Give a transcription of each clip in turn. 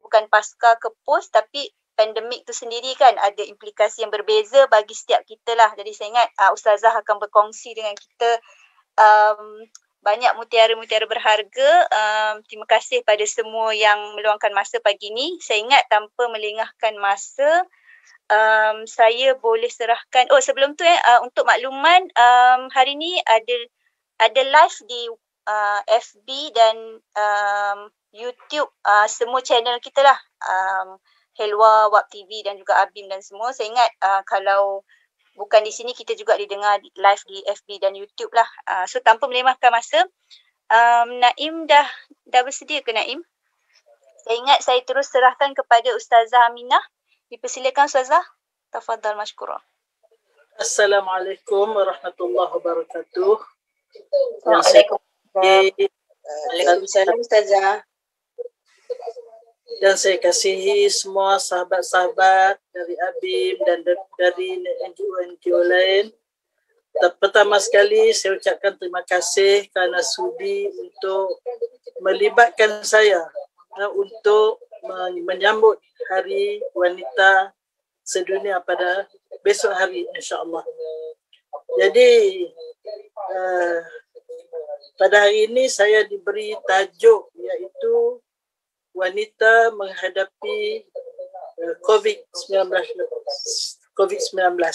bukan pasca ke post, tapi pandemik tu sendiri kan ada implikasi yang berbeza bagi setiap kita lah. Jadi saya ingat Ustazah akan berkongsi dengan kita banyak mutiara-mutiara berharga. Terima kasih pada semua yang meluangkan masa pagi ni. Saya ingat tanpa melengahkan masa, saya boleh serahkan. Oh, sebelum tu untuk makluman, hari ni ada live di FB dan YouTube, semua channel kita lah. Helwa, Wap TV dan juga Abim dan semua. Saya ingat kalau bukan di sini, kita juga didengar live di FB dan YouTube lah. So tanpa melemahkan masa, Naim dah bersedia ke Naim? Saya ingat saya terus serahkan kepada Ustazah Aminah. Dipersilakan Ustazah. Tafadhal mashkura. Assalamualaikum warahmatullahi wabarakatuh. Waalaikumsalam Ustazah. Dan saya kasihi semua sahabat-sahabat dari Abim dan dari NGO-NGO lain. Pertama sekali saya ucapkan terima kasih kerana sudi untuk melibatkan saya untuk menyambut Hari Wanita Sedunia pada besok hari, insya-Allah. Jadi pada hari ini saya diberi tajuk iaitu wanita menghadapi COVID-19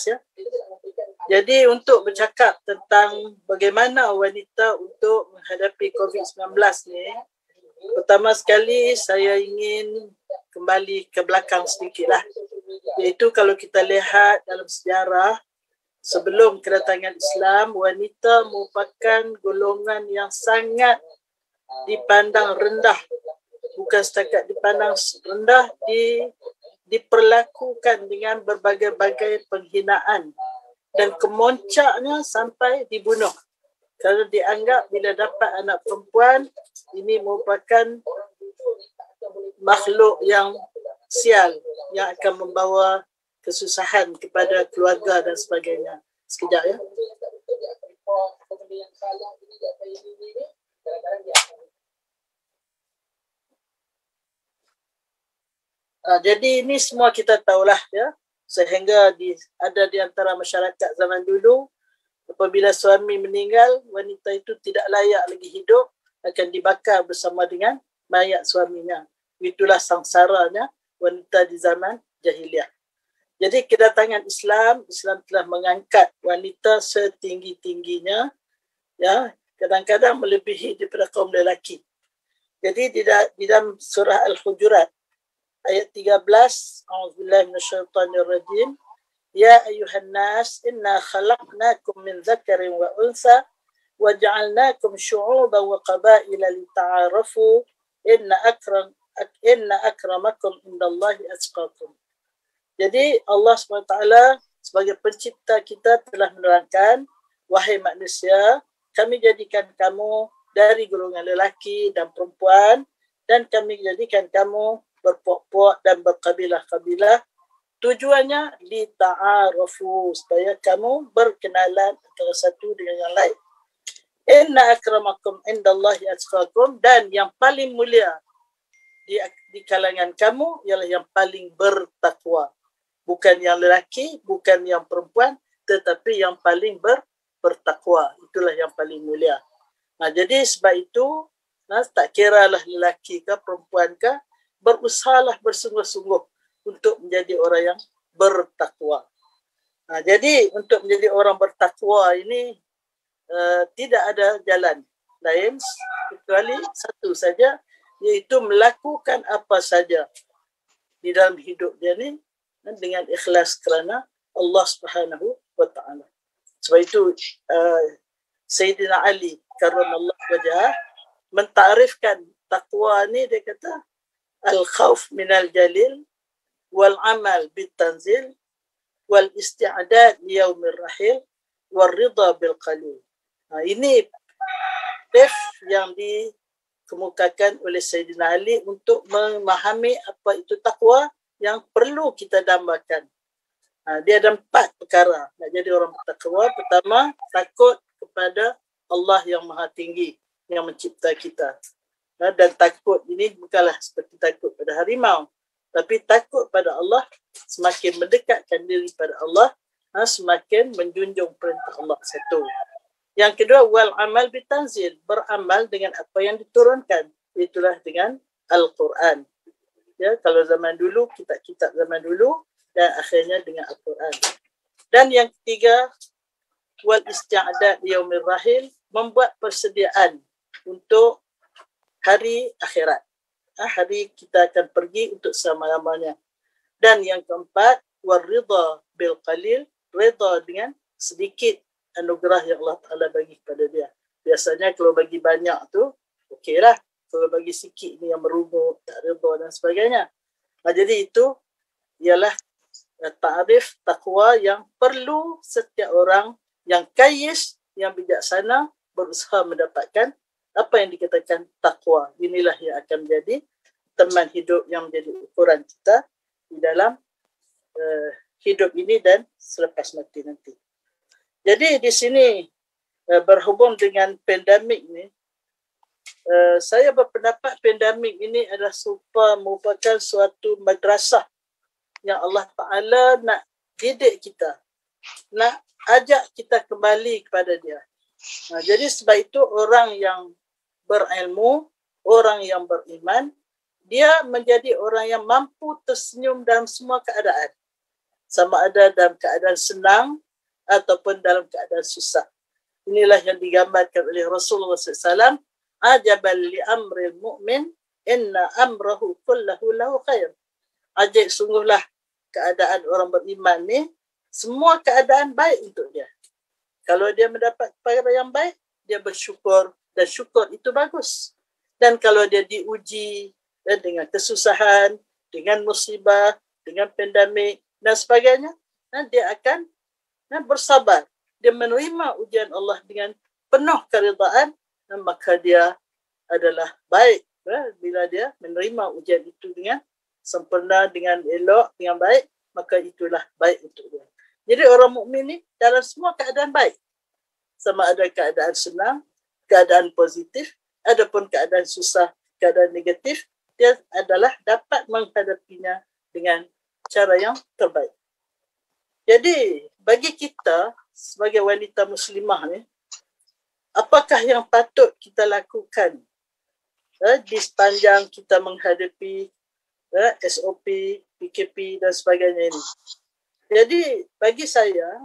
ya. Jadi untuk bercakap tentang bagaimana wanita untuk menghadapi COVID-19 ni, pertama sekali saya ingin kembali ke belakang sedikitlah. Iaitu kalau kita lihat dalam sejarah, sebelum kedatangan Islam, wanita merupakan golongan yang sangat dipandang rendah. Bukan setakat dipandang rendah, diperlakukan dengan berbagai-bagai penghinaan dan kemoncaknya sampai dibunuh. Kerana dianggap bila dapat anak perempuan, ini merupakan makhluk yang sial yang akan membawa kesusahan kepada keluarga dan sebagainya. Sekejap ya. Jadi ini semua kita tahulah ya, sehingga ada di antara masyarakat zaman dulu, apabila suami meninggal, wanita itu tidak layak lagi hidup, akan dibakar bersama dengan mayat suaminya. Itulah sangsaranya wanita di zaman jahiliah. Jadi kedatangan Islam telah mengangkat wanita setinggi-tingginya, ya, kadang-kadang melebihi daripada kaum lelaki. Jadi di dalam surah Al-Hujurat ayat 13, a'udzubillahi minasyaitonir rajim, ya ayyuhan nas inna khalaqnakum min dzakarin wa untha wa ja'alnakum syu'uban wa qabaila lita'arafu inna akramakum indallahi atqakum. Jadi Allah SWT sebagai pencipta kita telah menerangkan, wahai manusia, kami jadikan kamu dari golongan lelaki dan perempuan, dan kami jadikan kamu berpuak-puak dan berkabilah-kabilah. Tujuannya lita'arafu, supaya kamu berkenalan antara satu dengan yang lain. Inna akramakum indallahi atqakum, dan yang paling mulia di kalangan kamu ialah yang paling bertakwa. Bukan yang lelaki, bukan yang perempuan, tetapi yang paling bertakwa. Itulah yang paling mulia. Jadi sebab itu, tak kiralah lelaki ke perempuan ke, berusahalah bersungguh-sungguh untuk menjadi orang yang bertakwa. Jadi untuk menjadi orang bertakwa ini tidak ada jalan lain kecuali satu saja, iaitu melakukan apa saja di dalam hidup dia ni dengan ikhlas kerana Allah Subhanahu wa taala. Sebab itu Sayyidina Ali karramallahu wajhah mentarifkan takwa ni, dia kata al-khauf minal jalil wal amal bit tanzil wal isti'dad li yaumir rahil wal ridha bil qalil. Ini yang dikemukakan oleh Sayyidina Ali untuk memahami apa itu takwa yang perlu kita dambakan. Dia ada 4 perkara nak jadi orang bertakwa. Pertama, takut kepada Allah yang Maha Tinggi yang mencipta kita. Dan takut ini bukanlah seperti takut pada harimau, tapi takut pada Allah, semakin mendekatkan diri pada Allah, semakin menjunjung perintah Allah. Satu. Yang kedua, wal amal bitanzil, beramal dengan apa yang diturunkan, itulah dengan Al-Quran. Ya, kalau zaman dulu, kitab-kitab zaman dulu, dan akhirnya dengan Al-Quran. Dan yang ketiga, wal isti'adad yaumir rahil, membuat persediaan untuk hari akhirat. Hari kita akan pergi untuk selama-lamanya. Dan yang keempat, wal ridha bil qalil, rida dengan sedikit anugerah yang Allah Ta'ala bagi kepada dia. Biasanya kalau bagi banyak tu, okeylah. Kalau bagi sikit ni yang merungut, tak rida dan sebagainya. Jadi itu ialah ta'rif taqwa yang perlu setiap orang yang kayis, yang bijaksana, berusaha mendapatkan apa yang dikatakan taqwa. Inilah yang akan menjadi teman hidup yang menjadi ukuran kita di dalam hidup ini dan selepas mati nanti. Jadi di sini berhubung dengan pandemik ni, saya berpendapat pandemik ini adalah merupakan suatu madrasah yang Allah Ta'ala nak didik kita, nak ajak kita kembali kepada dia. Jadi sebab itu orang yang berilmu, orang yang beriman, dia menjadi orang yang mampu tersenyum dalam semua keadaan. Sama ada dalam keadaan senang ataupun dalam keadaan susah. Inilah yang digambarkan oleh Rasulullah SAW. Ajabal li amril mu'min, inna amrahu kullahu lahu khair. Ajib sungguhlah keadaan orang beriman ni, semua keadaan baik untuk dia. Kalau dia mendapat perkara yang baik, dia bersyukur, dan syukur itu bagus. Dan kalau dia diuji dengan kesusahan, dengan musibah, dengan pandemik dan sebagainya, dia akan bersabar. Dia menerima ujian Allah dengan penuh keridaan, maka dia adalah baik. Bila dia menerima ujian itu dengan sempurna, dengan elok, dengan baik, maka itulah baik untuk dia. Jadi orang mukmin ni dalam semua keadaan baik. Sama ada keadaan senang, keadaan positif, adapun keadaan susah, keadaan negatif, dia adalah dapat menghadapinya dengan cara yang terbaik. Jadi bagi kita sebagai wanita muslimah ni, apakah yang patut kita lakukan di sepanjang kita menghadapi SOP, PKP dan sebagainya ini? Jadi bagi saya,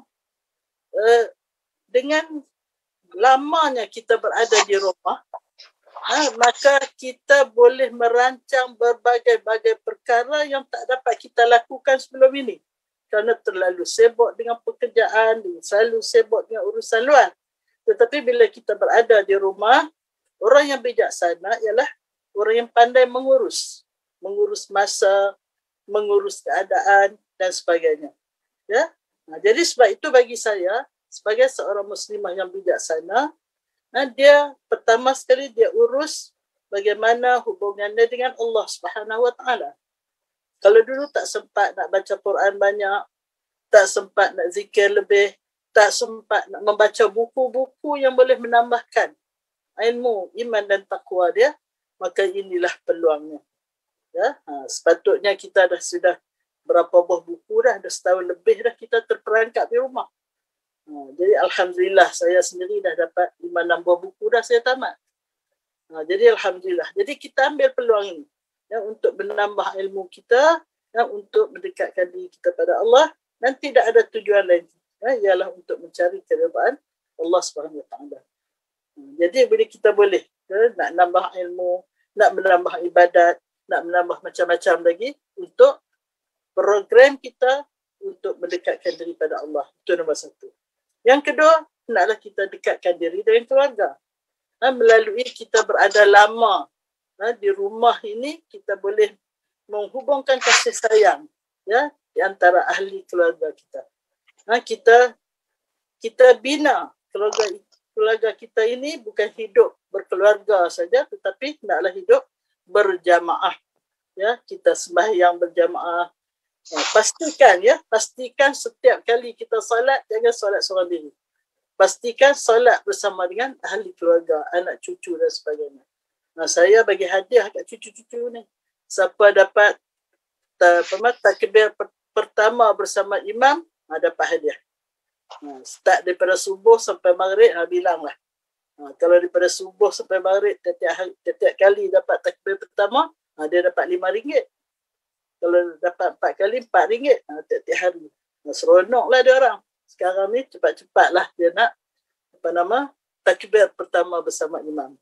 dengan lamanya kita berada di rumah, maka kita boleh merancang berbagai-bagai perkara yang tak dapat kita lakukan sebelum ini. Kerana terlalu sibuk dengan pekerjaan, selalu sibuk dengan urusan luar. Tetapi bila kita berada di rumah, orang yang bijaksana ialah orang yang pandai mengurus masa, mengurus keadaan dan sebagainya. Ya? Jadi sebab itu bagi saya, sebagai seorang muslimah yang bijaksana, dia pertama sekali dia urus bagaimana hubungannya dengan Allah Subhanahu Wa Taala. Kalau dulu tak sempat nak baca Quran banyak, tak sempat nak zikir lebih, tak sempat nak membaca buku-buku yang boleh menambahkan ilmu, iman dan takwa dia, maka inilah peluangnya. Ya? Sepatutnya kita sudah berapa buah buku dah setahun lebih dah kita terperangkap di rumah. Jadi Alhamdulillah saya sendiri dah dapat 5-6 buah buku dah saya tamat. Jadi Alhamdulillah. Jadi kita ambil peluang ini untuk menambah ilmu kita, untuk mendekatkan diri kita pada Allah, dan tidak ada tujuan lain. Ialah untuk mencari keridaan Allah Subhanahu Wa Taala. Jadi bila kita boleh nak nambah ilmu, nak menambah ibadat, nak menambah macam-macam lagi untuk program kita untuk mendekatkan diri pada Allah. Itu nombor satu. Yang kedua, naklah kita dekatkan diri dengan keluarga. Melalui kita berada lama di rumah ini, kita boleh menghubungkan kasih sayang di antara ahli keluarga kita. Kita bina keluarga kita ini bukan hidup berkeluarga saja, tetapi naklah hidup berjamaah. Kita sembahyang berjamaah. Pastikan setiap kali kita solat, jangan solat seorang diri. Pastikan solat bersama dengan ahli keluarga, anak cucu dan sebagainya. Saya bagi hadiah kat cucu-cucu ni. Siapa dapat takbir pertama bersama imam, dapat hadiah. Start daripada subuh sampai maghrib, bilanglah. Kalau daripada subuh sampai maghrib, tiap kali dapat takbir pertama, dia dapat RM5. Kalau dapat 4 kali, RM4 tiap-tiap hari. Seronoklah dia orang. Sekarang ni cepat-cepatlah dia nak takbir pertama bersama imam.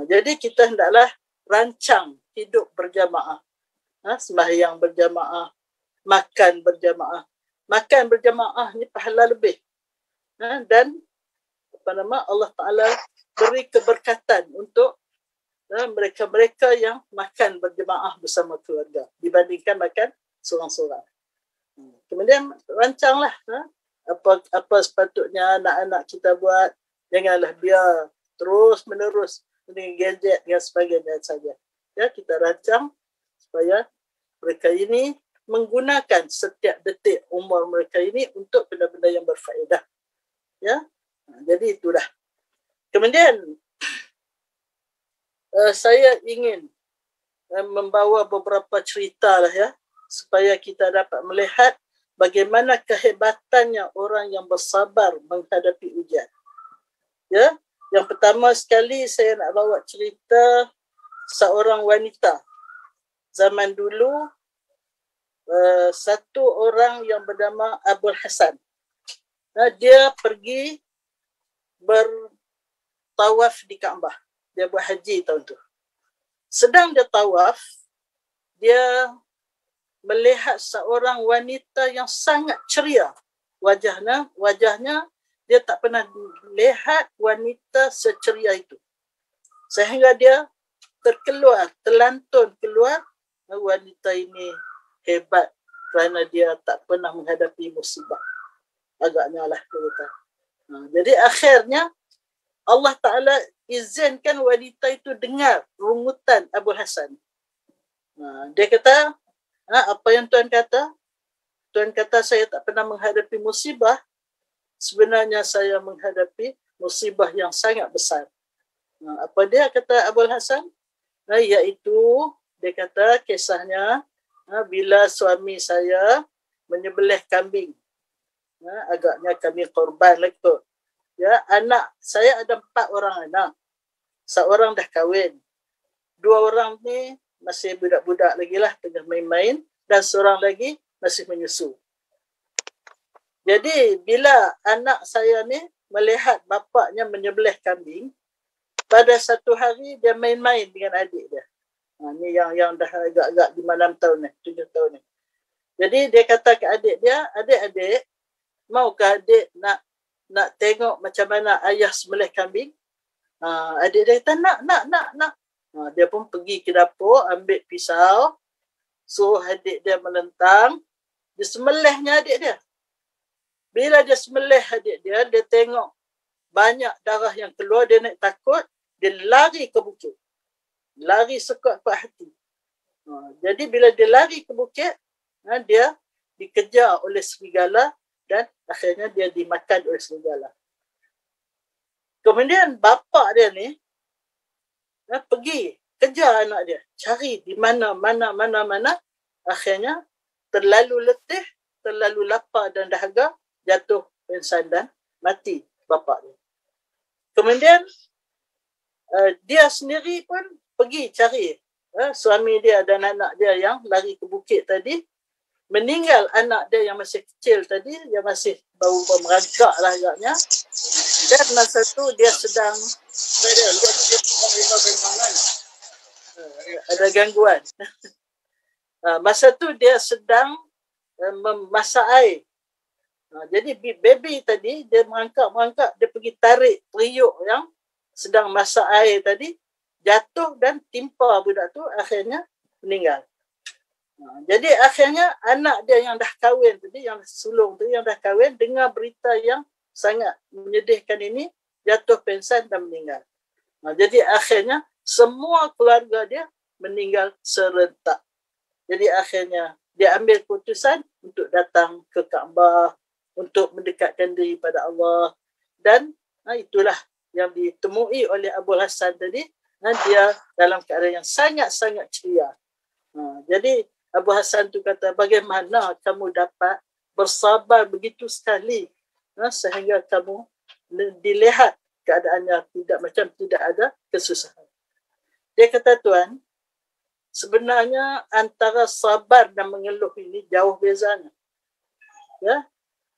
Jadi kita hendaklah rancang hidup berjamaah. Sembahyang berjamaah, makan berjamaah. Makan berjamaah ni pahala lebih. Dan Allah Ta'ala beri keberkatan untuk mereka-mereka yang makan berjemaah bersama keluarga dibandingkan makan seorang-seorang. Kemudian rancanglah apa sepatutnya anak-anak kita buat. Janganlah biar terus menerus dengan gadget dan sebagainya saja. Ya, kita rancang supaya mereka ini menggunakan setiap detik umur mereka ini untuk benda-benda yang berfaedah. Ya. Jadi itulah. Kemudian saya ingin membawa beberapa cerita lah ya, supaya kita dapat melihat bagaimana kehebatannya orang yang bersabar menghadapi ujian. Ya, yang pertama sekali saya nak bawa cerita seorang wanita zaman dulu, satu orang yang bernama Abul Hasan. Dia pergi bertawaf di Kaabah. Dia buat haji tahun tu. Sedang dia tawaf, dia melihat seorang wanita yang sangat ceria. Wajahnya dia tak pernah lihat wanita seceria itu. Sehingga dia terlantun keluar, wanita ini hebat kerana dia tak pernah menghadapi musibah. Agaknya lah dia kata. Jadi akhirnya Allah Ta'ala izinkan wanita itu dengar rungutan Abu Hasan. Dia kata, apa yang Tuan kata? Tuan kata saya tak pernah menghadapi musibah. Sebenarnya saya menghadapi musibah yang sangat besar. Apa dia kata Abu Hasan? Iaitu, dia kata kisahnya, bila suami saya menyembelih kambing. Agaknya kami korban lah kot. Ya, anak saya ada 4 orang anak. Seorang dah kahwin. 2 orang ni masih budak-budak lagi lah, tengah main-main. Dan seorang lagi masih menyusu. Jadi bila anak saya ni melihat bapaknya menyembelih kambing, pada satu hari dia main-main dengan adik dia. Ni yang dah agak-agak 5-6 tahun ni, 7 tahun ni. Jadi dia kata ke adik dia, adik-adik, maukah adik nak tengok macam mana ayah sembelih kambing? Adik dia kata, nak. Dia pun pergi ke dapur, ambil pisau, suruh adik dia melentang, dia sembelihnya adik dia. Bila dia sembelih adik dia, dia tengok banyak darah yang keluar, dia naik takut, dia lari ke bukit. Lari sekuat-kuat hati. Jadi bila dia lari ke bukit, dia dikejar oleh serigala dan akhirnya dia dimakan oleh serigala. Kemudian bapa dia ni pergi kejar anak dia, cari di mana. Akhirnya terlalu letih, terlalu lapar dan dahaga, jatuh pingsan dan mati bapa dia. Kemudian dia sendiri pun pergi cari suami dia dan anak dia yang lari ke bukit tadi. Meninggal anak dia yang masih kecil tadi, yang masih baru merangkak lah agaknya. Dan masa tu dia sedang ada gangguan. Masa tu dia sedang memasak air. Jadi baby tadi dia merangkak, dia pergi tarik periuk yang sedang masak air tadi, jatuh dan timpa budak tu, akhirnya meninggal. Jadi akhirnya anak dia yang dah kahwin tadi, yang sulung tu yang dah kahwin, dengar berita yang sangat menyedihkan ini, jatuh pingsan dan meninggal. Jadi akhirnya semua keluarga dia meninggal serentak. Jadi akhirnya dia ambil keputusan untuk datang ke Kaabah, untuk mendekatkan diri pada Allah. Dan itulah yang ditemui oleh Abu Hasan tadi, dia dalam keadaan yang sangat-sangat ceria. Jadi Abu Hasan tu kata, bagaimana kamu dapat bersabar begitu sekali sehingga kamu dilihat keadaannya tidak ada kesusahan. Dia kata, Tuan, sebenarnya antara sabar dan mengeluh ini jauh bezanya. Ya,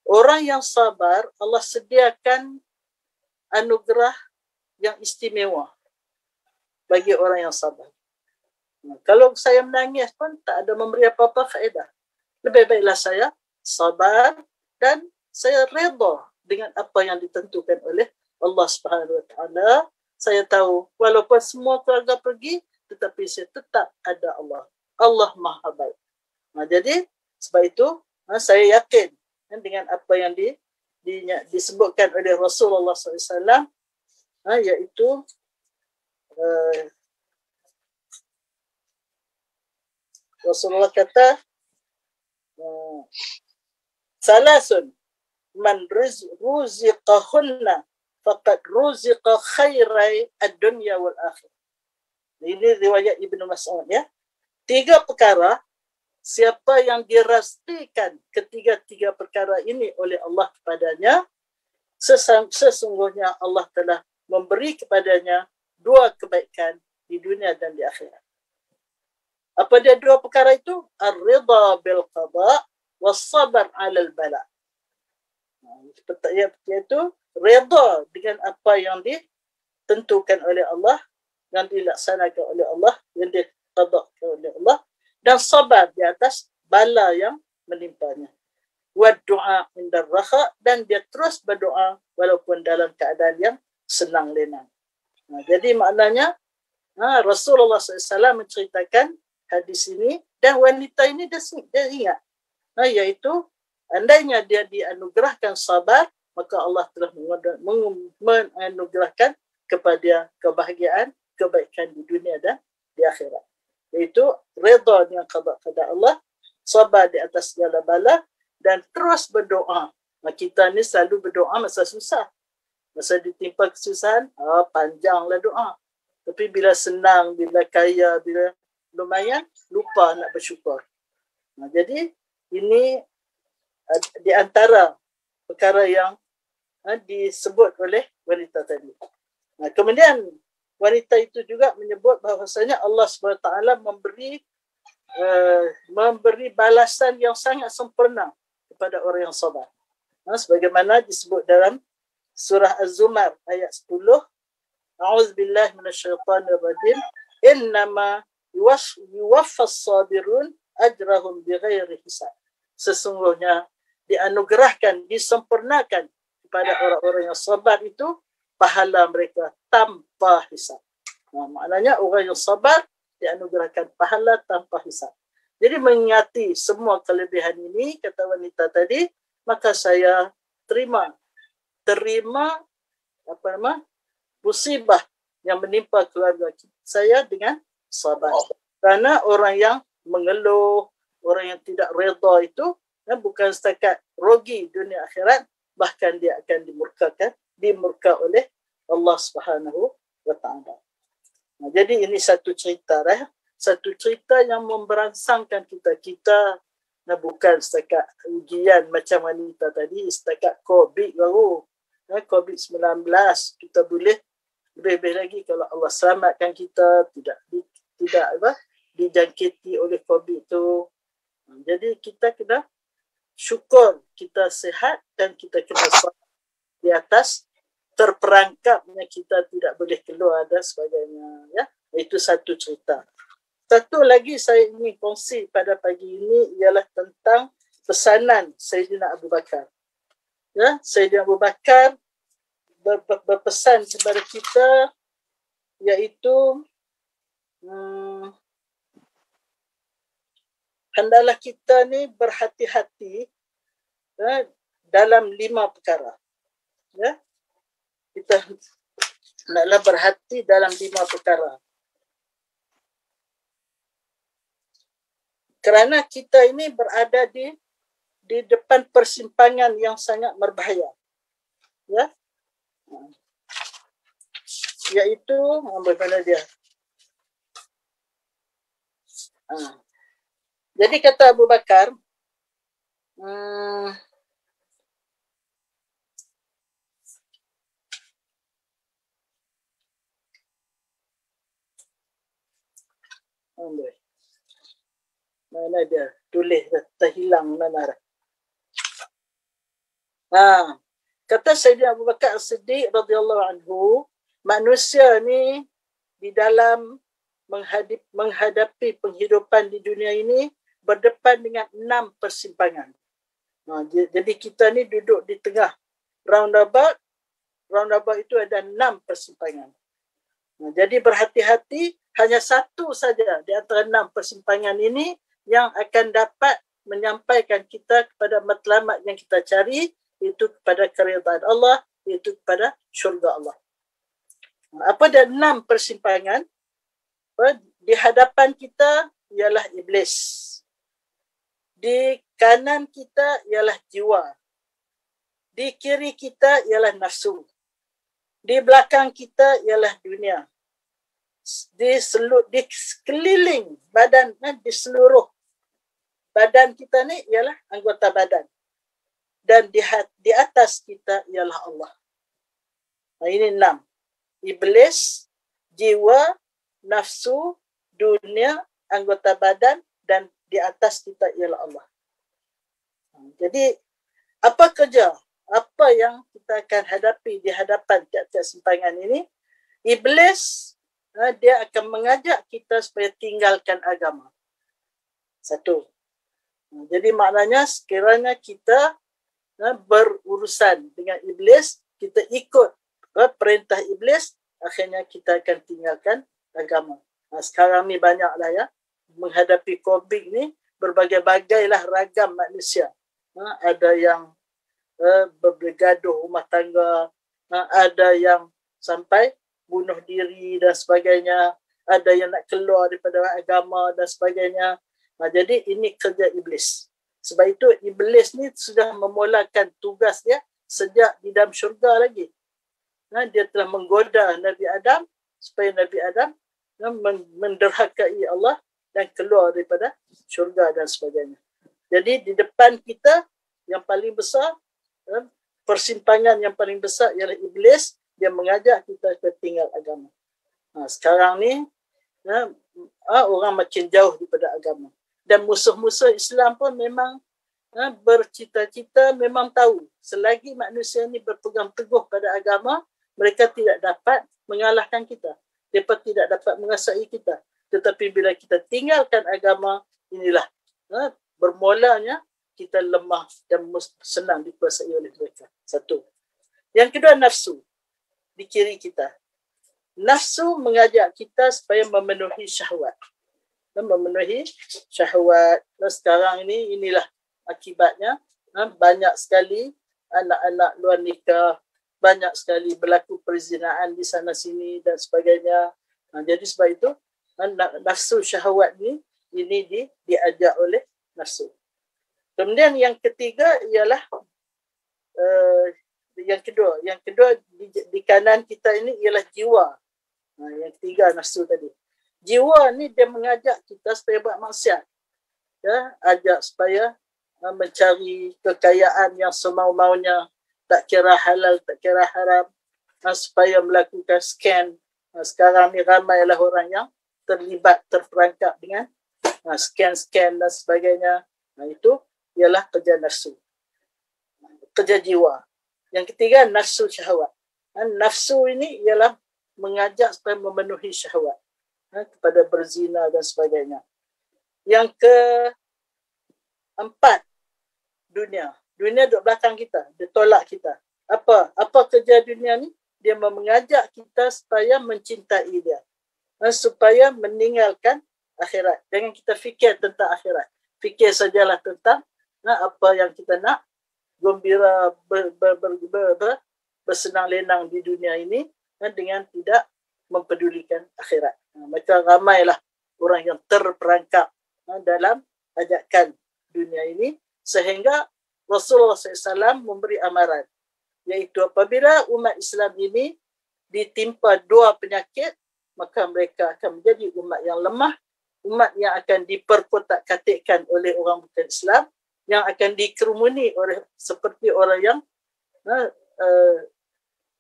orang yang sabar, Allah sediakan anugerah yang istimewa bagi orang yang sabar. Kalau saya menangis pun tak ada memberi apa-apa faedah. Lebih baiklah saya sabar dan saya redha dengan apa yang ditentukan oleh Allah Subhanahu Wa Taala. Saya tahu walaupun semua keluarga pergi, tetapi saya tetap ada Allah. Allah Maha Baik. Jadi sebab itu saya yakin dengan apa yang disebutkan oleh Rasulullah SAW, iaitu Rasulullah kata, salasun man ruziqahunna faqad ruziqa khairai ad-dunya wal akhirah. Ini riwayat Ibnu Mas'ud, ya. 3 perkara, siapa yang dirastikan ketiga-tiga perkara ini oleh Allah kepadanya, sesungguhnya Allah telah memberi kepadanya 2 kebaikan di dunia dan di akhirat. Apa dia 2 perkara itu? Ar-ridha bil qada was sabar 'alal bala. Iaitu redha dengan apa yang ditentukan oleh Allah, yang dilaksanakan oleh Allah, yang diqadakan oleh Allah, dan sabar di atas bala yang menimpanya. Wa du'a inda raha, dan dia terus berdoa walaupun dalam keadaan yang senang lenang. Jadi maknanya Rasulullah SAW menceritakan hadis ini, dan wanita ini dia ingat, iaitu andainya dia dianugerahkan sabar, maka Allah telah menganugerahkan kepada kebahagiaan, kebaikan di dunia dan di akhirat. Iaitu redha dengan qada Allah, sabar di atas segala bala, dan terus berdoa. Kita ni selalu berdoa masa susah. Masa ditimpa kesusahan, panjanglah doa. Tapi bila senang, bila kaya, bila lumayan, lupa nak bersyukur. Jadi ini di antara perkara yang disebut oleh wanita tadi. Kemudian wanita itu juga menyebut bahawasanya Allah SWT memberi balasan yang sangat sempurna kepada orang yang sabar. Sebagaimana disebut dalam surah Az-Zumar ayat 10, A'udzubillahi minasyaitanirrajim, innama yuwaffas sabirun ajrahum bighairi hisab. Sesungguhnya dianugerahkan, disempurnakan kepada orang-orang yang sabar itu pahala mereka tanpa hisab. Maknanya orang yang sabar dianugerahkan pahala tanpa hisab. Jadi mengingati semua kelebihan ini, kata wanita tadi, maka saya terima musibah yang menimpa keluarga saya dengan sabar. Kerana orang yang mengeluh, orang yang tidak redha itu bukan setakat rugi dunia akhirat, bahkan dia akan dimurka oleh Allah Subhanahu wa Ta'ala. Jadi ini satu cerita yang memberangsangkan kita bukan setakat ujian macam wanita tadi, setakat COVID baru, COVID-19 kita boleh lebih lagi kalau Allah selamatkan kita tidak dijangkiti oleh COVID itu. Jadi kita kena syukur kita sihat dan kita kena sabar di atas terperangkapnya kita tidak boleh keluar dan sebagainya, ya. Itu satu cerita. Satu lagi saya ingin kongsi pada pagi ini ialah tentang pesanan Sayyidina Abu Bakar. Ya, Sayyidina Abu Bakar berpesan kepada kita, iaitu hendaklah kita ni berhati-hati dalam 5 perkara. Ya, kita hendaklah berhati dalam 5 perkara. Kerana kita ini berada di depan persimpangan yang sangat berbahaya. Ya. iaitu bagaimana dia? Jadi kata Abu Bakar, mana dia? Tulis terhilang mana? Kata Sayyidina Abu Bakar As-Siddiq radhiyallahu anhu, manusia ni di dalam menghadapi penghidupan di dunia ini berdepan dengan 6 persimpangan. Jadi kita ni duduk di tengah roundabout itu ada 6 persimpangan. Jadi berhati-hati, hanya satu saja di antara 6 persimpangan ini yang akan dapat menyampaikan kita kepada matlamat yang kita cari, iaitu kepada keridhaan Allah, iaitu kepada syurga Allah. Apa dah 6 persimpangan? Di hadapan kita ialah iblis. Di kanan kita ialah jiwa. Di kiri kita ialah nafsu. Di belakang kita ialah dunia. Di sekeliling badan, di seluruh badan kita ni ialah anggota badan. Dan di atas kita ialah Allah. Ini 6. Iblis, jiwa, nafsu, dunia, anggota badan, dan di atas kita ialah Allah. Jadi, apa kerja? Apa yang kita akan hadapi di hadapan tiap-tiap simpangan ini? Iblis, dia akan mengajak kita supaya tinggalkan agama. Satu. Jadi maknanya sekiranya kita berurusan dengan iblis, kita ikut perintah iblis, akhirnya kita akan tinggalkan agama. Sekarang ni banyaklah ya, menghadapi COVID ni, berbagai-bagailah ragam manusia. Ada yang bergaduh rumah tangga, ada yang sampai bunuh diri dan sebagainya, ada yang nak keluar daripada agama dan sebagainya. Jadi ini kerja iblis. Sebab itu iblis ni sudah memulakan tugas dia sejak di dalam syurga lagi. Dia telah menggoda Nabi Adam supaya Nabi Adam menderhakai Allah dan keluar daripada syurga dan sebagainya. Jadi di depan kita yang paling besar, persimpangan yang paling besar ialah iblis. Dia mengajak kita ke tinggal agama. Sekarang ni orang makin jauh daripada agama. Dan musuh-musuh Islam pun memang bercita-cita, memang tahu selagi manusia ni berpegang teguh pada agama, mereka tidak dapat mengalahkan kita. Mereka tidak dapat menguasai kita. Tetapi bila kita tinggalkan agama, inilah bermulanya kita lemah dan senang dikuasai oleh mereka. Satu. Yang kedua, nafsu di kiri kita. Nafsu mengajak kita supaya memenuhi syahwat. Memenuhi syahwat. Sekarang ini inilah akibatnya. Banyak sekali anak-anak luar nikah, banyak sekali berlaku perzinaan di sana sini dan sebagainya. Jadi sebab itu nafsu syahwat ini diajak oleh nafsu. Kemudian yang ketiga ialah yang kedua di kanan kita ini ialah jiwa. Yang ketiga nafsu tadi. Jiwa ni dia mengajak kita supaya buat maksiat. Ya, ajak supaya mencari kekayaan yang semau-maunya, tak kira halal, tak kira haram, supaya melakukan scam. Sekarang ni ramailah orang yang terperangkap dengan scam dan sebagainya. Itu ialah kerja nafsu. Kerja jiwa. Yang ketiga, nafsu syahwat. Nafsu ini ialah mengajak supaya memenuhi syahwat. Kepada berzina dan sebagainya. Yang keempat, dunia. Dunia duduk belakang kita. Dia tolak kita. Apa kerja dunia ni? Dia mengajak kita supaya mencintai dia. Supaya meninggalkan akhirat. Jangan kita fikir tentang akhirat. Fikir sajalah tentang apa yang kita nak. Gembira, bersenang lenang di dunia ini dengan tidak mempedulikan akhirat. Maka ramailah orang yang terperangkap dalam ajakan dunia ini, sehingga Rasulullah SAW memberi amaran, iaitu apabila umat Islam ini ditimpa dua penyakit, maka mereka akan menjadi umat yang lemah, umat yang akan diperkotak-katikkan oleh orang bukan Islam, yang akan dikerumuni oleh seperti orang yang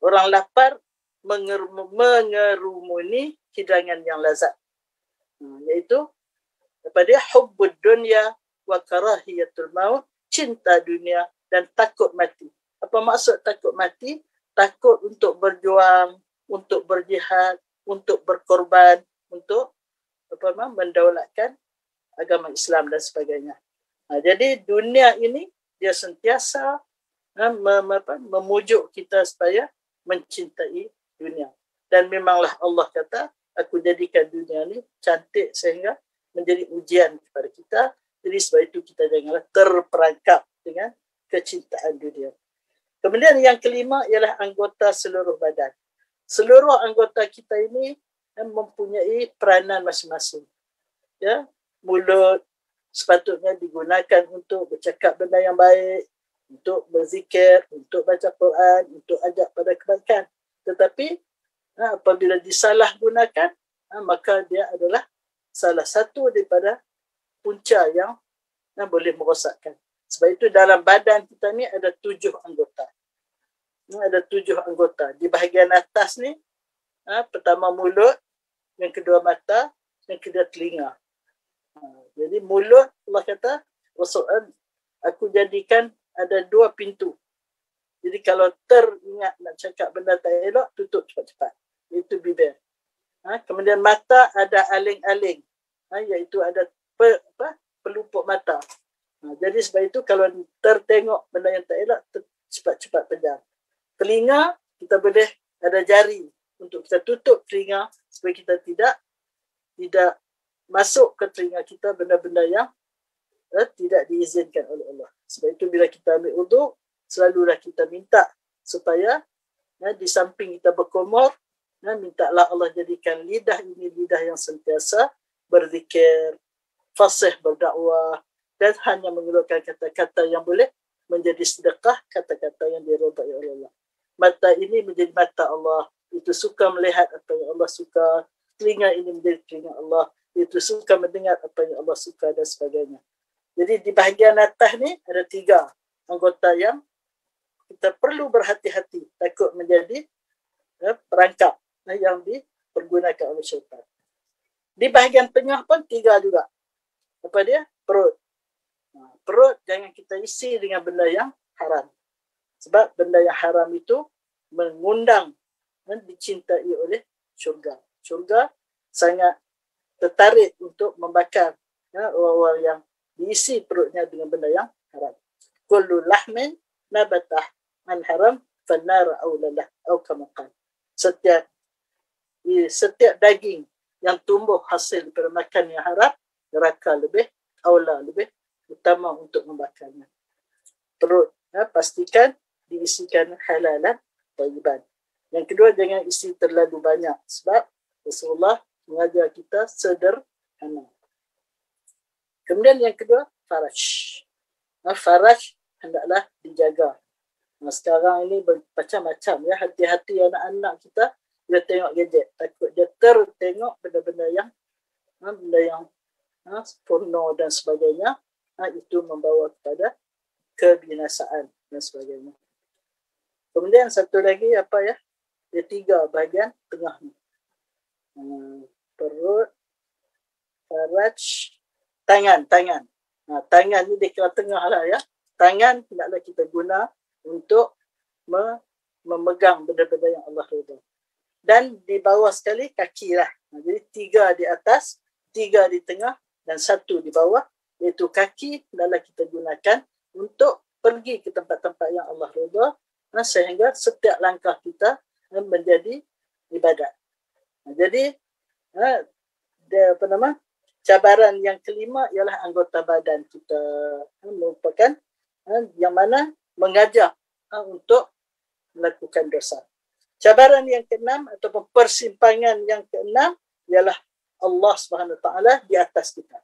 orang lapar mengerumuni hidangan yang lazat, iaitu daripada hubbud dunya wa karahiyatul maut, cinta dunia dan takut mati. Apa maksud takut mati? Takut untuk berjuang, untuk berjihad, untuk berkorban, untuk mendaulatkan agama Islam dan sebagainya. Jadi dunia ini dia sentiasa memujuk kita supaya mencintai dunia. Dan memanglah Allah kata, aku jadikan dunia ni cantik sehingga menjadi ujian kepada kita. Jadi sebab itu kita janganlah terperangkap dengan kecintaan dunia. Kemudian yang kelima ialah anggota seluruh badan. Seluruh anggota kita ini mempunyai peranan masing-masing. Ya, mulut sepatutnya digunakan untuk bercakap benda yang baik, untuk berzikir, untuk baca Quran, untuk ajak pada kebaikan. Tetapi apabila disalahgunakan, maka dia adalah salah satu daripada punca yang boleh merosakkan. Sebab itu dalam badan kita ni ada 7 anggota. Ada 7 anggota. Di bahagian atas ni, pertama mulut, yang kedua mata, yang kedua telinga. Jadi mulut, Allah kata, aku jadikan ada 2 pintu. Jadi kalau teringat nak cakap benda tak elok, tutup cepat-cepat. Itu bibir. Kemudian mata ada aling-aling. Iaitu ada pelupuk mata. Jadi sebab itu kalau tertengok benda yang tak elok, cepat-cepat pejam. Telinga, kita boleh ada jari untuk kita tutup telinga supaya kita tidak masuk ke telinga kita benda-benda yang tidak diizinkan oleh Allah. Sebab itu bila kita ambil wuduk, selalulah kita minta supaya di samping kita berkumur, mintalah Allah jadikan lidah ini lidah yang sentiasa berzikir, fasih berdakwah, dan hanya mengeluarkan kata-kata yang boleh menjadi sedekah, kata-kata yang diridai oleh Allah. Mata ini menjadi mata Allah, itu suka melihat apa yang Allah suka. Telinga ini menjadi telinga Allah, itu suka mendengar apa yang Allah suka dan sebagainya. Jadi di bahagian atas ni ada 3 anggota yang kita perlu berhati-hati, takut menjadi perangkap yang dipergunakan oleh syaitan. Di bahagian tengah pun 3 juga. Apa dia? Perut. Perut jangan kita isi dengan benda yang haram. Sebab benda yang haram itu mengundang dan dicintai oleh syurga. Syurga sangat tertarik untuk membakar orang-orang yang diisi perutnya dengan benda yang haram. Kullu lahmin nabatah an haram fannar aulalah atau kama qala. Setiap daging yang tumbuh hasil daripada makan yang haram, neraka lebih utama untuk membakarnya. Perut pastikan diisikan halalan thayyiban. Yang kedua, jangan isi terlalu banyak sebab Rasulullah mengajar kita sederhana. Kemudian yang kedua, faraj. Faraj hendaklah dijaga. Sekarang ini macam-macam ya, hati-hati anak-anak kita dia tengok gadget, takut dia tertengok benda-benda yang porno dan sebagainya, itu membawa kepada kebinasaan dan sebagainya. Kemudian satu lagi apa ya? Dia 3 bahagian tengah ni. Perut, faraj, tangan. Tangan ni dia kira tengah lah ya. Tangan hendaklah kita guna untuk memegang benda-benda yang Allah redha. Dan di bawah sekali kaki lah. Jadi 3 di atas, 3 di tengah dan 1 di bawah. Iaitu kaki hendaklah kita gunakan untuk pergi ke tempat-tempat yang Allah redha, sehingga setiap langkah kita menjadi ibadat. Jadi cabaran yang kelima ialah anggota badan kita, merupakan yang mana mengajak untuk melakukan dosa. Cabaran yang keenam ataupun persimpangan yang keenam ialah Allah SWT di atas kita.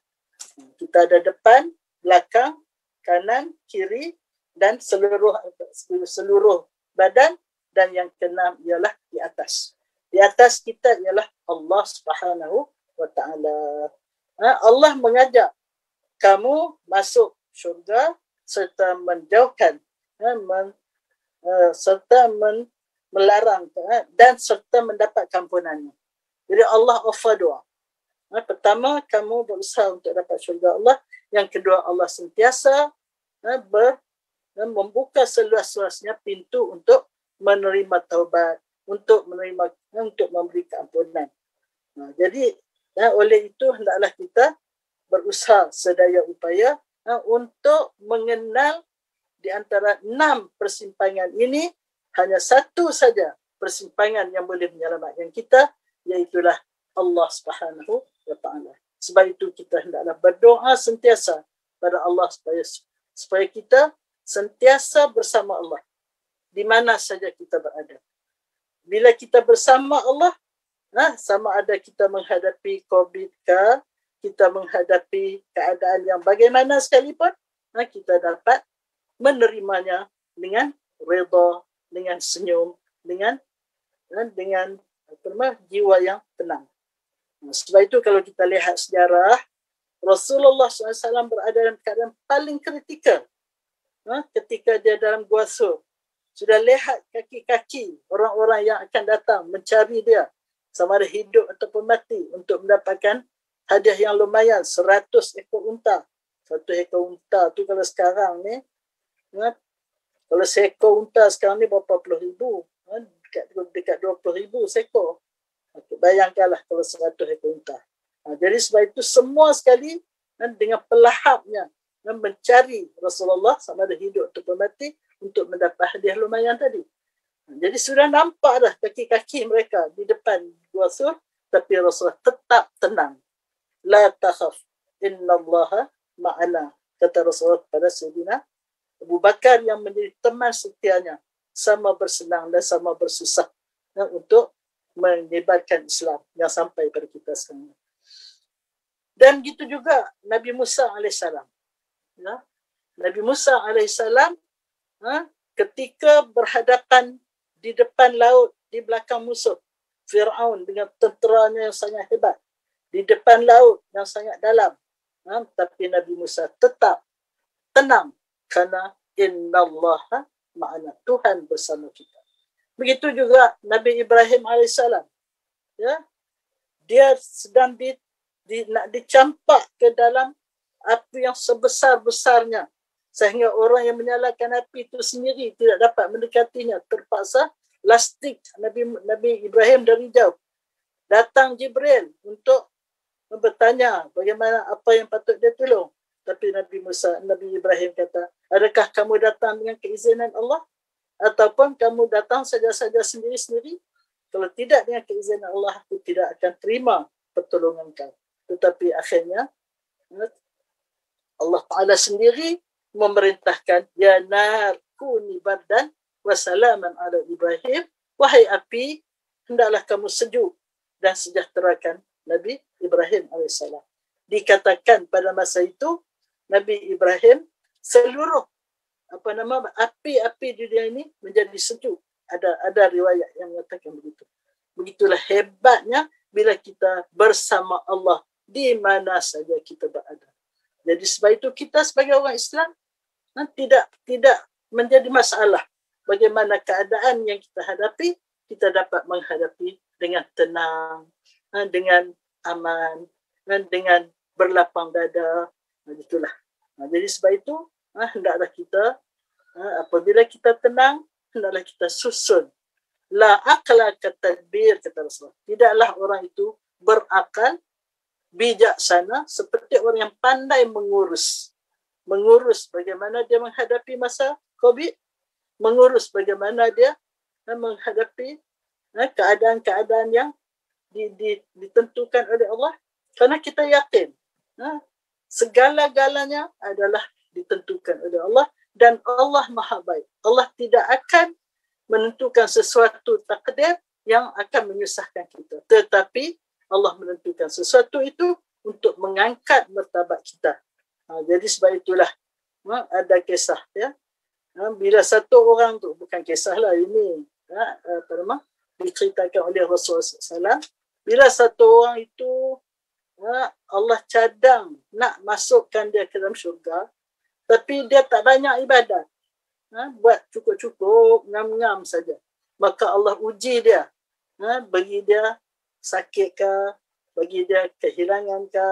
Kita ada depan, belakang, kanan, kiri dan seluruh badan dan yang keenam ialah di atas. Di atas kita ialah Allah Subhanahu wa taala. Allah mengajak kamu masuk syurga serta menjauhkan melarang dan serta mendapat ampunannya. Jadi Allah offer dua. Pertama, kamu berusaha untuk dapat syurga Allah. Yang kedua, Allah sentiasa membuka seluas-luasnya pintu untuk menerima taubat, untuk memberi keampunan. Jadi oleh itu hendaklah kita berusaha sedaya upaya untuk mengenal di antara 6 persimpangan ini, hanya satu saja persimpangan yang boleh menyelamatkan kita, iaitulah Allah Subhanahu wa taala. Sebab itu kita hendaklah berdoa sentiasa pada Allah supaya kita sentiasa bersama Allah di mana saja kita berada. Bila kita bersama Allah, sama ada kita menghadapi COVID ke, kita menghadapi keadaan yang bagaimana sekalipun, kita dapat menerimanya dengan redha, dengan senyum, dengan jiwa yang tenang. Sebab itu kalau kita lihat sejarah, Rasulullah SAW berada dalam keadaan paling kritikal ketika dia dalam Gua Sur. Sudah lihat kaki-kaki orang-orang yang akan datang mencari dia, sama ada hidup ataupun mati, untuk mendapatkan hadiah yang lumayan, 100 ekor unta. 1 ekor unta tu kalau sekarang ni, kalau seekor unta sekarang ni berapa puluh ribu, dekat 20,000 seekor. Bayangkanlah kalau 100 ekor unta. Jadi sebab itu semua sekali dengan pelahapnya mencari Rasulullah sama ada hidup ataupun mati untuk mendapat hadiah lumayan tadi. Jadi sudah nampak dah kaki-kaki mereka di depan Gua Sur, tapi Rasulullah tetap tenang. La takhaf, innallaha ma'ana, kata Rasulullah pada Sayyidina Abu Bakar yang menjadi teman setianya, sama bersenang dan sama bersusah untuk menyebarkan Islam yang sampai pada kita sekarang. Dan gitu juga Nabi Musa AS. Nabi Musa AS ketika berhadapan di depan laut, di belakang musuh Fir'aun dengan tenteranya yang sangat hebat, di depan laut yang sangat dalam, tapi Nabi Musa tetap tenang kerana innallaha ma'ana, Tuhan bersama kita. Begitu juga Nabi Ibrahim AS. Dia sedang nak dicampak ke dalam api yang sebesar-besarnya, sehingga orang yang menyalakan api itu sendiri tidak dapat mendekatinya. Terpaksa lastik Nabi Ibrahim dari jauh. Datang Jibril untuk bertanya bagaimana, apa yang patut dia tolong. Tapi Nabi Ibrahim kata, adakah kamu datang dengan keizinan Allah? Ataupun kamu datang saja-saja sendiri-sendiri? Kalau tidak dengan keizinan Allah, aku tidak akan terima pertolongan kau. Tetapi akhirnya Allah Ta'ala sendiri memerintahkan, ya nar kuni bardan wa salaman ala Ibrahim, wahai api, hendaklah kamu sejuk dan sejahterakan Nabi Ibrahim AS. Dikatakan pada masa itu Nabi Ibrahim, seluruh api-api di dunia ini menjadi sejuk. Ada riwayat yang mengatakan begitu. Begitulah hebatnya bila kita bersama Allah di mana saja kita berada. Jadi sebab itu kita sebagai orang Islam tidak menjadi masalah bagaimana keadaan yang kita hadapi, kita dapat menghadapi dengan tenang, dengan aman, dan dengan berlapang dada. Itulah. Jadi sebab itu hendaklah kita apabila kita tenang, hendaklah kita susun. La aqla katadbir, kata Rasulullah. Tidaklah orang itu berakal, bijaksana seperti orang yang pandai mengurus bagaimana dia menghadapi masa COVID, mengurus bagaimana dia menghadapi keadaan-keadaan yang ditentukan oleh Allah. Karena kita yakin segala-galanya adalah ditentukan oleh Allah, dan Allah Maha Baik. Allah tidak akan menentukan sesuatu takdir yang akan menyusahkan kita, tetapi Allah menentukan sesuatu itu untuk mengangkat martabat kita. Jadi sebab itulah ada kisah, bila satu orang tu, bukan kisah lah ini, apa nama, diceritakan oleh Rasulullah SAW, bila satu orang itu Allah cadang nak masukkan dia ke dalam syurga, tapi dia tak banyak ibadat, buat cukup-cukup, ngam-ngam saja, maka Allah uji dia, bagi dia sakit ke, bagi dia kehilangan ke,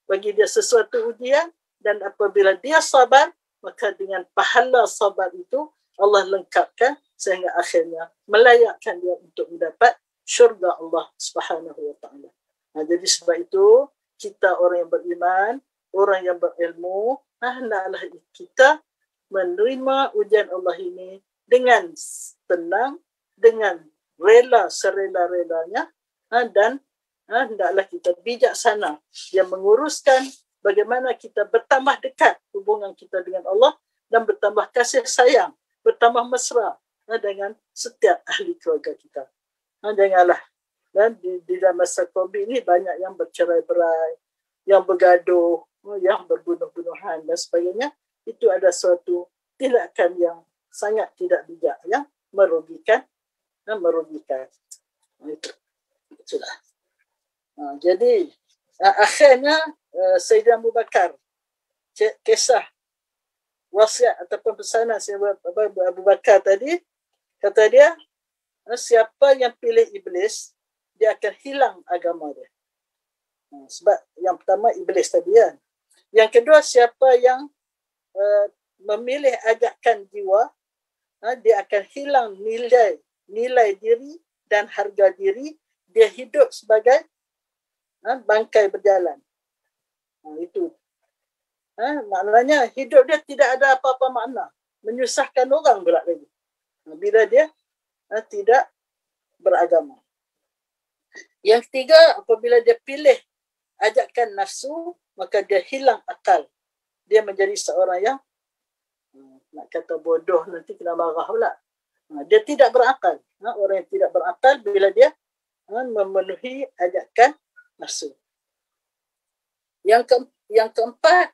bagi dia sesuatu ujian, dan apabila dia sabar, maka dengan pahala sabar itu Allah lengkapkan sehingga akhirnya melayakkan dia untuk mendapat syurga Allah Subhanahu wa taala. Jadi sebab itu kita orang yang beriman, orang yang berilmu, hendaklah kita menerima ujian Allah ini dengan tenang, dengan rela serela-relanya, dan hendaklah kita bijaksana yang menguruskan bagaimana kita bertambah dekat hubungan kita dengan Allah dan bertambah kasih sayang, bertambah mesra dengan setiap ahli keluarga kita. Janganlah, dan di dalam masa COVID ini banyak yang bercerai-berai, yang bergaduh, yang berbunuh-bunuhan dan sebagainya. Itu ada suatu tindakan yang sangat tidak bijak, yang merugikan. Itu sudah. Jadi akhirnya Sayyidina Abu Bakar, kisah wasiat ataupun pesanan Abu Bakar tadi, kata dia, siapa yang pilih iblis, dia akan hilang agama dia. Sebab yang pertama iblis tadi kan. Yang kedua, siapa yang memilih ajakan jiwa, dia akan hilang nilai diri dan harga diri. Dia hidup sebagai bangkai berjalan. Itu. Maknanya hidup dia tidak ada apa-apa makna. Menyusahkan orang pula lagi. Bila dia tidak beragama. Yang ketiga, apabila dia pilih ajakan nafsu, maka dia hilang akal. Dia menjadi seorang yang nak kata bodoh, nanti kena marah pula. Dia tidak berakal. Orang yang tidak berakal bila dia memenuhi ajakan nafsu. Yang keempat,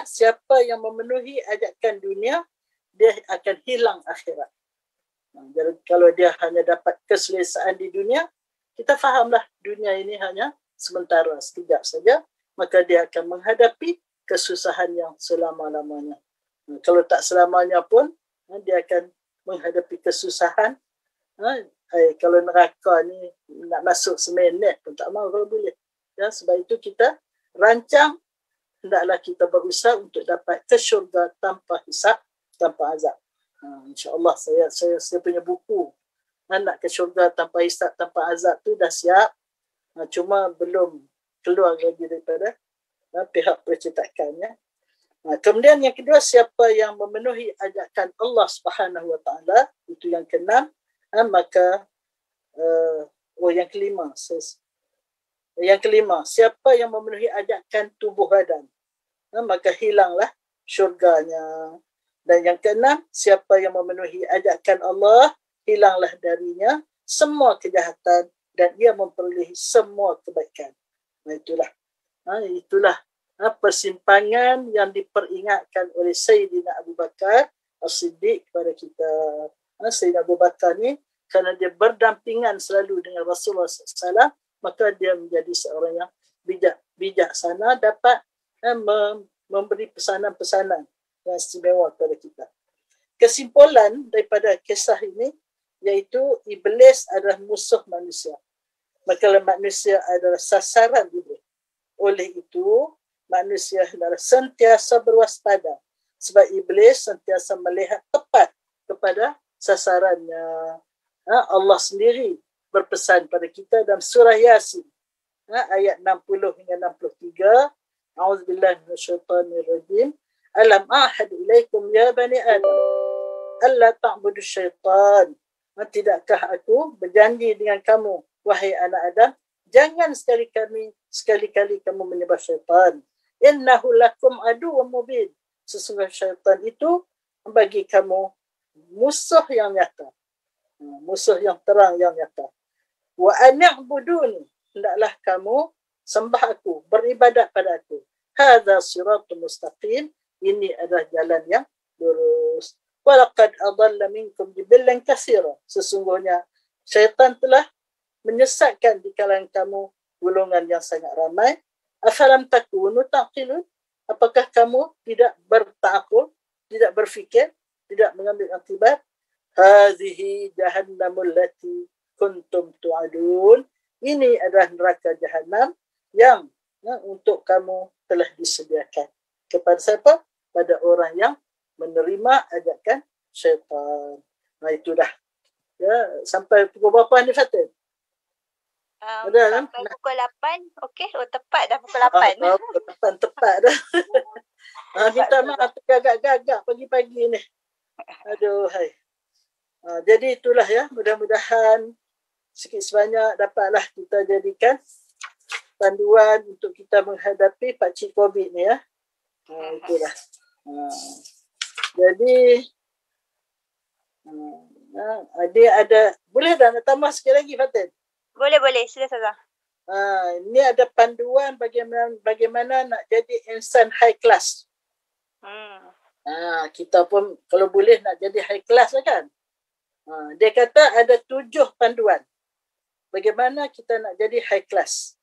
siapa yang memenuhi ajakan dunia, dia akan hilang akhirat. Jadi kalau dia hanya dapat keselesaan di dunia, kita fahamlah dunia ini hanya sementara, sekejap saja, maka dia akan menghadapi kesusahan yang selama-lamanya. Kalau tak selamanya pun, dia akan menghadapi kesusahan. Kalau neraka ni nak masuk seminit pun tak mahu kalau boleh. Sebab itu kita rancang, hendaklah kita berusaha untuk dapat ke syurga tanpa hisab, tanpa azab. InsyaAllah saya punya buku nak ke syurga tanpa hisab, tanpa azab tu dah siap. Cuma belum keluar lagi daripada pihak percetakannya. Kemudian yang kedua, siapa yang memenuhi ajakan Allah Subhanahu wa taala, itu yang keenam. Maka yang kelima, siapa yang memenuhi ajakan tubuh badan, maka hilanglah syurganya. Dan yang keenam, siapa yang memenuhi ajakan Allah, hilanglah darinya semua kejahatan dan ia memperolehi semua kebaikan. Itulah persimpangan yang diperingatkan oleh Sayyidina Abu Bakar As-Siddiq kepada kita. Sayyidina Abu Bakar ni, kerana dia berdampingan selalu dengan Rasulullah SAW, maka dia menjadi seorang yang bijaksana, dapat memberi pesanan-pesanan yang istimewa kepada kita. Kesimpulan daripada kisah ini, iaitu iblis adalah musuh manusia. Maka manusia adalah sasaran iblis. Oleh itu, manusia adalah sentiasa berwaspada. Sebab iblis sentiasa melihat tepat kepada sasarannya. Allah sendiri berpesan pada kita dalam surah Yasin, ayat 60 hingga 63. A'udzubillahi minasyaitanirrajim. Alam ahad ilaikum ya bani Adam alla ta'budu syaitan. Tidakkah aku berjanji dengan kamu, wahai anak Adam, jangan sekali-kali kamu menyembah syaitan. Innahu lakum aduwwum mubin. Sesungguhnya syaitan itu bagi kamu musuh yang nyata. Musuh yang terang, yang nyata. Wa ani'buduni. Hendaklah kamu sembah aku, beribadat pada aku. Hadza siratul mustaqim. Ini adalah jalan yang lurus. walaqad adalla minkum jibillan katsira. Sesungguhnya syaitan telah menyesatkan di kalangan kamu golongan yang sangat ramai. Afalam takunu taqilun? Apakah kamu tidak bertakul, tidak berfikir, tidak mengambil akibat? Hadhihi jahannamul lati kuntum tu'adun. Ini adalah neraka Jahannam yang untuk kamu telah disediakan. Kepada siapa? Pada orang yang menerima ajakan syaitan. Nah itu dah. Ya, sampai pukul berapa ni Fatin? Ada kan? Sampai pukul 8. Okey, tepat dah pukul 8. Pukul 8 tepat dah. Minta maaf gagak-gagak pagi-pagi ni. Aduh, hai. Jadi itulah ya, mudah-mudahan sikit sebanyak dapatlah kita jadikan panduan untuk kita menghadapi pakcik COVID ni ya. Itulah. Jadi dia ada, boleh dah nak tambah sikit lagi Fatin? Boleh, sila saja. Ini ada panduan bagaimana nak jadi insan high class. Kita pun kalau boleh nak jadi high class lah kan. Dia kata ada 7 panduan bagaimana kita nak jadi high class.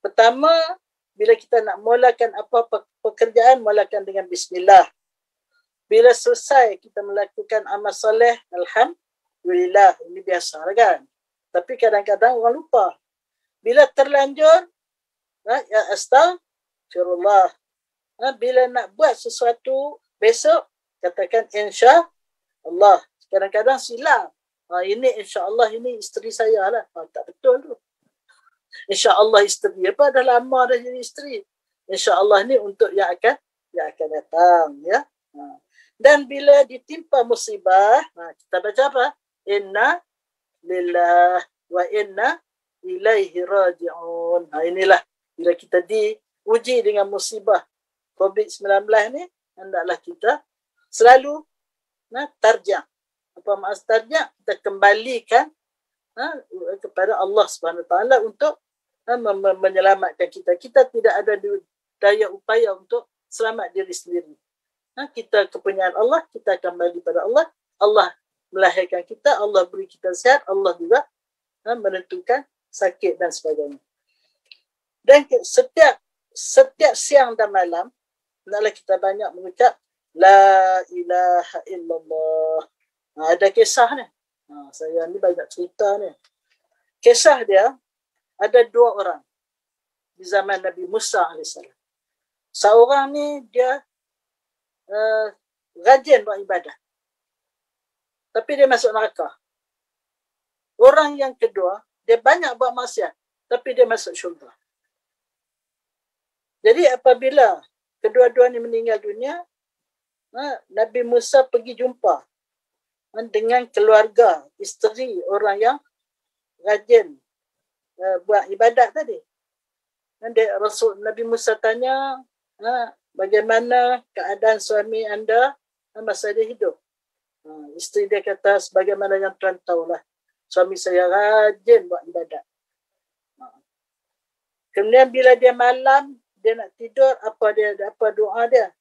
Pertama, bila kita nak mulakan apa pekerjaan, mulakan dengan bismillah. Bila selesai kita melakukan amal soleh, alhamdulillah, ini biasa kan. Tapi kadang-kadang orang lupa. Bila terlanjur, ya astaghfirullah. Bila nak buat sesuatu besok, katakan insya Allah. Kadang-kadang silap. Ini insya Allah, ini isteri saya lah. Tak betul tu. Insya Allah isteri. Apa dah lama dah jadi isteri. Insya Allah ni untuk yang akan datang. Ya. Dan bila ditimpa musibah, kita baca apa? Inna lillah wa inna ilaihi raji'un. Inilah bila kita diuji dengan musibah COVID-19 ni, hendaklah kita selalu tarja'. Apa maksud tarja'? Kita kembalikan kepada Allah Subhanahu Wa Taala untuk menyelamatkan kita. Kita tidak ada daya upaya untuk selamat diri sendiri. Kita kepunyaan Allah, kita kembali pada Allah. Allah melahirkan kita, Allah beri kita sihat, Allah juga menentukan sakit dan sebagainya. Dan setiap siang dan malam, hendaklah kita banyak mengucap La ilaha illallah. Ada kisah ni. Saya ni banyak cerita ni. Kisah dia, ada 2 orang di zaman Nabi Musa AS. Seorang ni dia rajin buat ibadah. Tapi dia masuk neraka. Orang yang kedua, dia banyak buat maksiat. Tapi dia masuk syurga. Jadi apabila kedua-dua ni meninggal dunia, Nabi Musa pergi jumpa dengan keluarga, isteri orang yang rajin buat ibadat tadi. Dan Nabi Musa tanya, bagaimana keadaan suami anda masa dia hidup? Isteri dia kata, sebagaimana yang tuan tahulah, suami saya rajin buat ibadat. Kemudian bila dia malam, dia nak tidur, apa doa dia?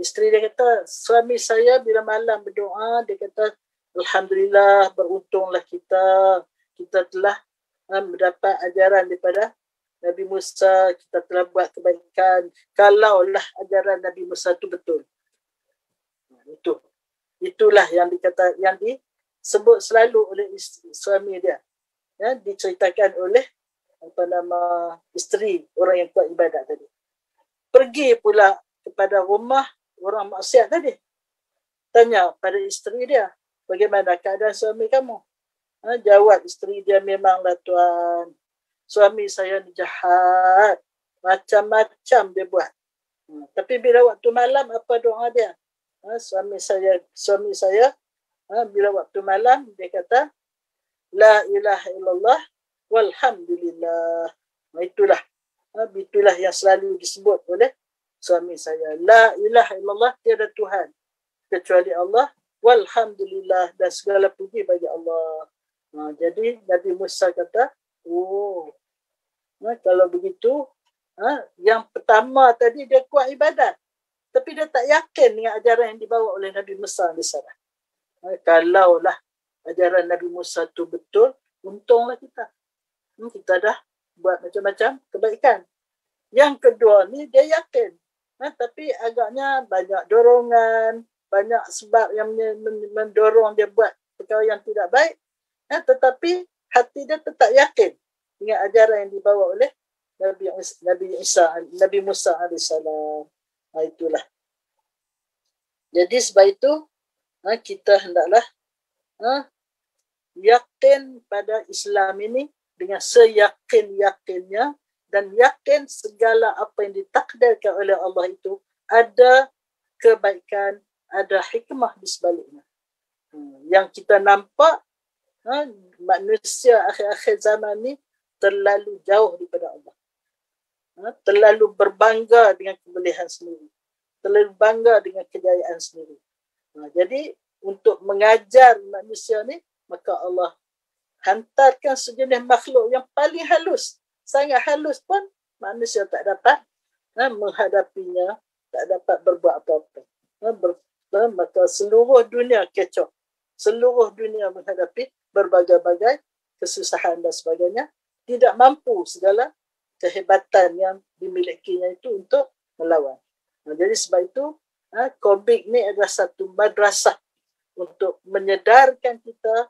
Isteri dia kata, suami saya bila malam berdoa, dia kata, alhamdulillah, beruntunglah kita telah mendapat ajaran daripada Nabi Musa, kita telah buat kebaikan. Kalaulah ajaran Nabi Musa itu betul. Itulah yang disebut selalu oleh suami dia. Ya, diceritakan oleh isteri orang yang kuat ibadat tadi. Pergi pula kepada rumah orang maksiat tadi. Tanya pada isteri dia, bagaimana keadaan suami kamu? Jawab isteri dia, memanglah tuan, suami saya ni jahat, macam-macam dia buat. Tapi bila waktu malam, apa doa dia? Suami saya bila waktu malam dia kata, La ilaha illallah walhamdulillah. Itulah yang selalu disebut oleh suami saya. La ilaha illallah, tiada Tuhan kecuali Allah, walhamdulillah, dan segala puji bagi Allah. Jadi Nabi Musa kata, kalau begitu, yang pertama tadi dia kuat ibadat. tapi dia tak yakin dengan ajaran yang dibawa oleh Nabi Musa AS. Kalaulah ajaran Nabi Musa tu betul, untunglah kita. Kita dah buat macam-macam kebaikan. Yang kedua ni dia yakin. Tapi agaknya banyak dorongan, banyak sebab yang mendorong dia buat perkara yang tidak baik. Tetapi hati dia tetap yakin dengan ajaran yang dibawa oleh Nabi Musa AS. Itulah. Jadi sebab itu kita hendaklah yakin pada Islam ini dengan seyakin-yakinnya dan yakin segala apa yang ditakdirkan oleh Allah itu ada kebaikan, ada hikmah di sebaliknya. Yang kita nampak manusia akhir-akhir zaman ni terlalu jauh daripada Allah. Terlalu berbangga dengan kebolehan sendiri. Terlalu bangga dengan kejayaan sendiri. Jadi untuk mengajar manusia ni, maka Allah hantarkan sejenis makhluk yang paling halus. Sangat halus pun manusia tak dapat menghadapinya, tak dapat berbuat apa-apa. Maka seluruh dunia kecoh. Seluruh dunia menghadapi berbagai-bagai kesusahan dan sebagainya. Tidak mampu segala kehebatan yang dimilikinya itu untuk melawan. Jadi sebab itu komik ni adalah satu madrasah untuk menyedarkan kita,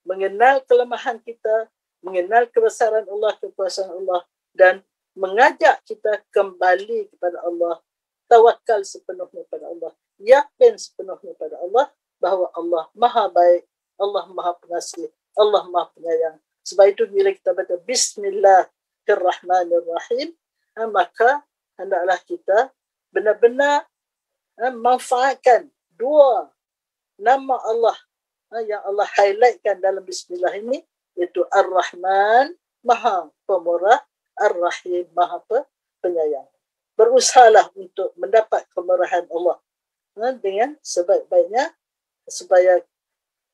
mengenal kelemahan kita, mengenal kebesaran Allah, kekuasaan Allah, dan mengajak kita kembali kepada Allah, tawakal sepenuhnya pada Allah, yakin sepenuhnya pada Allah bahawa Allah Maha Baik, Allah Maha Pengasih, Allah Maha Penyayang. Sebab itu bila kita baca Bismillahirrahmanirrahim, maka hendaklah kita benar-benar manfaatkan dua nama Allah yang Allah highlightkan dalam Bismillah ini, iaitu Ar-Rahman, Maha Pemurah, Ar-Rahim, Maha Penyayang. Berusahalah untuk mendapat kemurahan Allah dengan sebaik-baiknya, supaya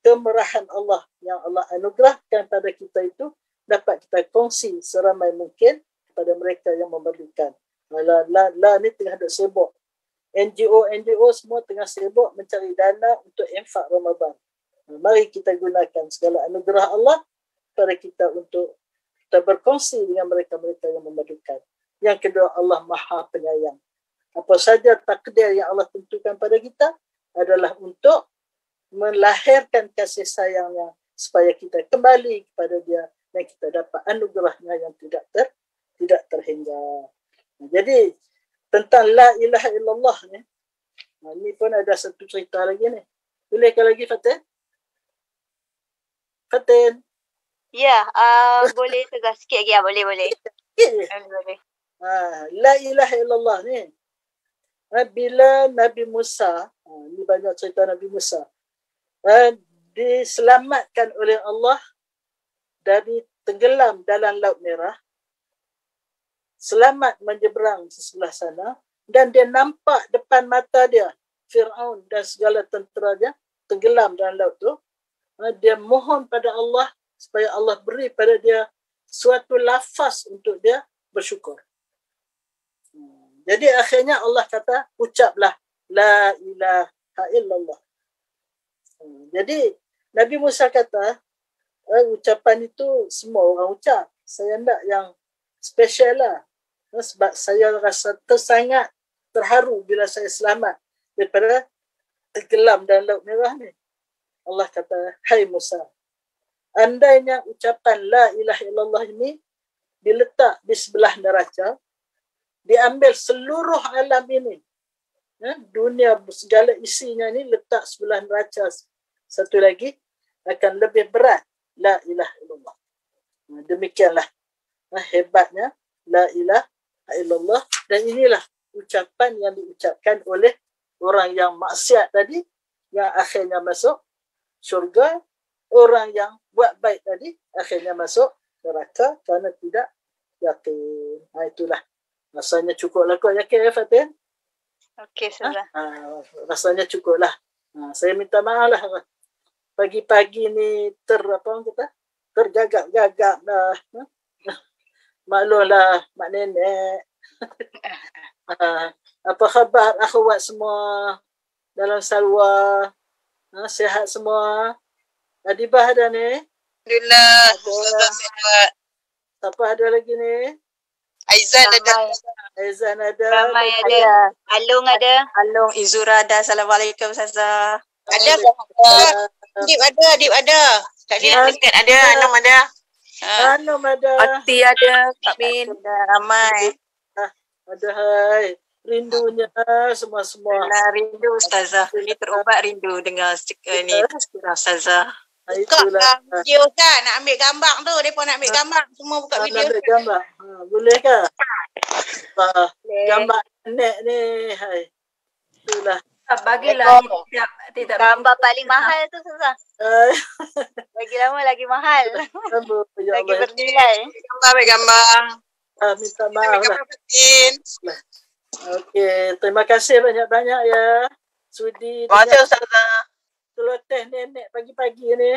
kemurahan Allah yang Allah anugerahkan pada kita itu dapat kita kongsi seramai mungkin kepada mereka yang memerlukan. Ni tengah ada sibuk. NGO semua tengah sibuk mencari dana untuk infak Ramadan. Mari kita gunakan segala anugerah Allah kepada kita untuk kita berkongsi dengan mereka-mereka yang memerlukan. Yang kedua, Allah Maha Penyayang. Apa saja takdir yang Allah tentukan pada kita adalah untuk melahirkan kasih sayangnya supaya kita kembali kepada Dia dan kita dapat anugerahnya yang tidak terhingga. Jadi tentang la ilaha illallah ni, ni pun ada satu cerita lagi ni. Bolehkah lagi Fatin? Fatin? Ya, boleh tegas sikit lagi. Boleh. Boleh. La ilaha illallah ni, bila Nabi Musa, ni banyak cerita Nabi Musa, diselamatkan oleh Allah dari tenggelam dalam Laut Merah, selamat menyeberang ke sebelah sana, dan dia nampak depan mata dia Fir'aun dan segala tentera dia tenggelam dalam laut tu. Dia mohon pada Allah supaya Allah beri pada dia suatu lafaz untuk dia bersyukur. Jadi akhirnya Allah kata, ucaplah la ilaha illallah. Jadi Nabi Musa kata, ucapan itu semua orang ucap. Saya nak yang special lah. Sebab saya rasa sangat terharu bila saya selamat daripada tenggelam dalam Laut Merah ni. Allah kata, hai Musa, andainya ucapan la ilaha illallah ini diletak di sebelah neraca, diambil seluruh alam ini, dunia segala isinya ni letak sebelah neraca satu lagi, akan lebih berat la ilaha illallah. Demikianlah hebatnya la ilaha illallah. Dan inilah ucapan yang diucapkan oleh orang yang maksiat tadi, yang akhirnya masuk syurga. Orang yang buat baik tadi akhirnya masuk neraka kerana tidak yakin. Itulah. Rasanya cukuplah kau yakin ya Fatin? Okey, sudah. Rasanya cukuplah. Saya minta maaf lah. Pagi-pagi ni tergagap-gagap dah. Maklumlah mak nenek. Apa khabar akhwat semua dalam salwa? Sihat semua? Adibah ada ni? Alhamdulillah. Ada. Sihat. Siapa ada lagi ni? Aizan ada. Aizan ada. Ramai ada. Alung ada. Alung Izura ada. Assalamualaikum Ustazah. Ada ke? Adib ada. Tadi dekat ada, Anam ada. Anum ada. Ati ada. Kak Min. Ada ramai. Ada hai. Rindunya semua-semua. Nah, rindu Ustazah. Ini terubat rindu dengar ni Ustazah. Buka lah video kan. Nak ambil gambar tu. Mereka nak ambil gambar. Semua buka video. Nak ambil gambar. Boleh ke? Gambar net ni. Hai. Itulah. Bagilah tidak Gambar paling mahal tu Ustazah. Lagi lama lagi mahal. Lagi bernilai. Ambil gambar. Minta maaf lah. Penting. Okey, terima kasih banyak-banyak ya. Sudi. Terima kasih Ustazah. Telur teh nenek pagi-pagi ni.